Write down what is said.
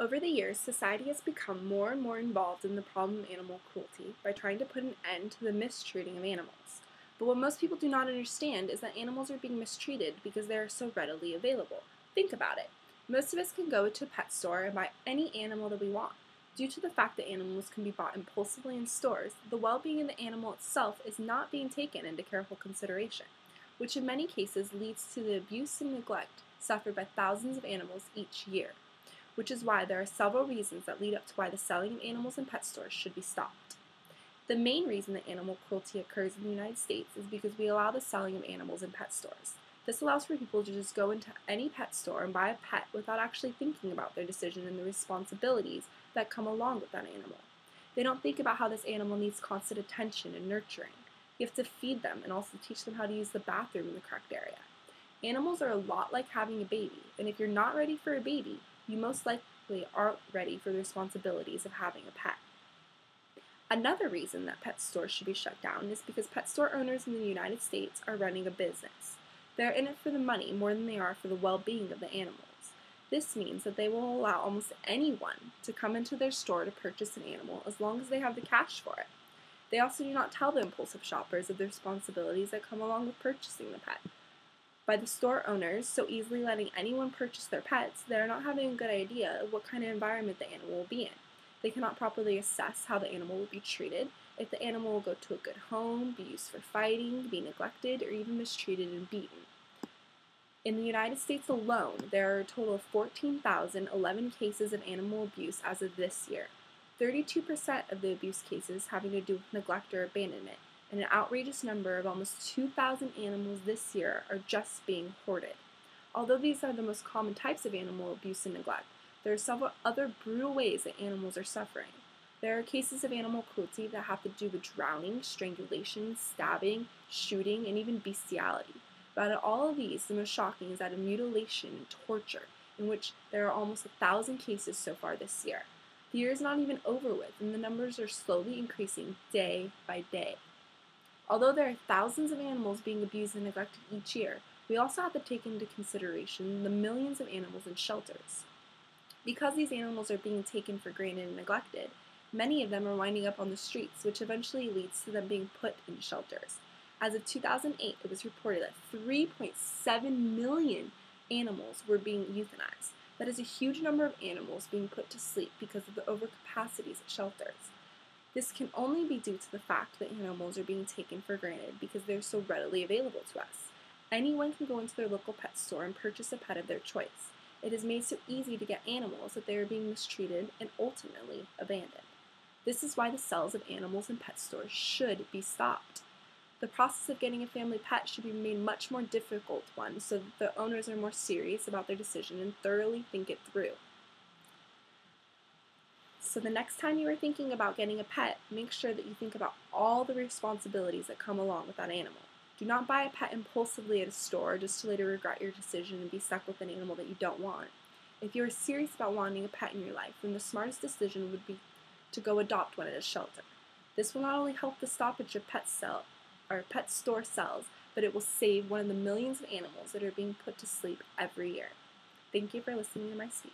Over the years, society has become more and more involved in the problem of animal cruelty by trying to put an end to the mistreating of animals. But what most people do not understand is that animals are being mistreated because they are so readily available. Think about it. Most of us can go to a pet store and buy any animal that we want. Due to the fact that animals can be bought impulsively in stores, the well-being of the animal itself is not being taken into careful consideration, which in many cases leads to the abuse and neglect suffered by thousands of animals each year, which is why there are several reasons that lead up to why the selling of animals in pet stores should be stopped. The main reason that animal cruelty occurs in the United States is because we allow the selling of animals in pet stores. This allows for people to just go into any pet store and buy a pet without actually thinking about their decision and the responsibilities that come along with that animal. They don't think about how this animal needs constant attention and nurturing. You have to feed them and also teach them how to use the bathroom in the correct area. Animals are a lot like having a baby, and if you're not ready for a baby, you most likely aren't ready for the responsibilities of having a pet. Another reason that pet stores should be shut down is because pet store owners in the United States are running a business. They're in it for the money more than they are for the well-being of the animals. This means that they will allow almost anyone to come into their store to purchase an animal as long as they have the cash for it. They also do not tell the impulsive shoppers of the responsibilities that come along with purchasing the pet. By the store owners so easily letting anyone purchase their pets, they are not having a good idea of what kind of environment the animal will be in. They cannot properly assess how the animal will be treated, if the animal will go to a good home, be used for fighting, be neglected, or even mistreated and beaten. In the United States alone, there are a total of 14,011 cases of animal abuse as of this year. 32% of the abuse cases having to do with neglect or abandonment, and an outrageous number of almost 2,000 animals this year are just being hoarded. Although these are the most common types of animal abuse and neglect, there are several other brutal ways that animals are suffering. There are cases of animal cruelty that have to do with drowning, strangulation, stabbing, shooting, and even bestiality. But out of all of these, the most shocking is that of mutilation and torture, in which there are almost 1,000 cases so far this year. The year is not even over with, and the numbers are slowly increasing day by day. Although there are thousands of animals being abused and neglected each year, we also have to take into consideration the millions of animals in shelters. Because these animals are being taken for granted and neglected, many of them are winding up on the streets, which eventually leads to them being put in shelters. As of 2008, it was reported that 3.7 million animals were being euthanized. That is a huge number of animals being put to sleep because of the overcapacities at shelters. This can only be due to the fact that animals are being taken for granted because they're so readily available to us. Anyone can go into their local pet store and purchase a pet of their choice. It is made so easy to get animals that they are being mistreated and ultimately abandoned. This is why the sales of animals in pet stores should be stopped. The process of getting a family pet should be made a much more difficult one so that the owners are more serious about their decision and thoroughly think it through. So the next time you are thinking about getting a pet, make sure that you think about all the responsibilities that come along with that animal. Do not buy a pet impulsively at a store just to later regret your decision and be stuck with an animal that you don't want. If you are serious about wanting a pet in your life, then the smartest decision would be to go adopt one at a shelter. This will not only help the stoppage of pet store sells, but it will save one of the millions of animals that are being put to sleep every year. Thank you for listening to my speech.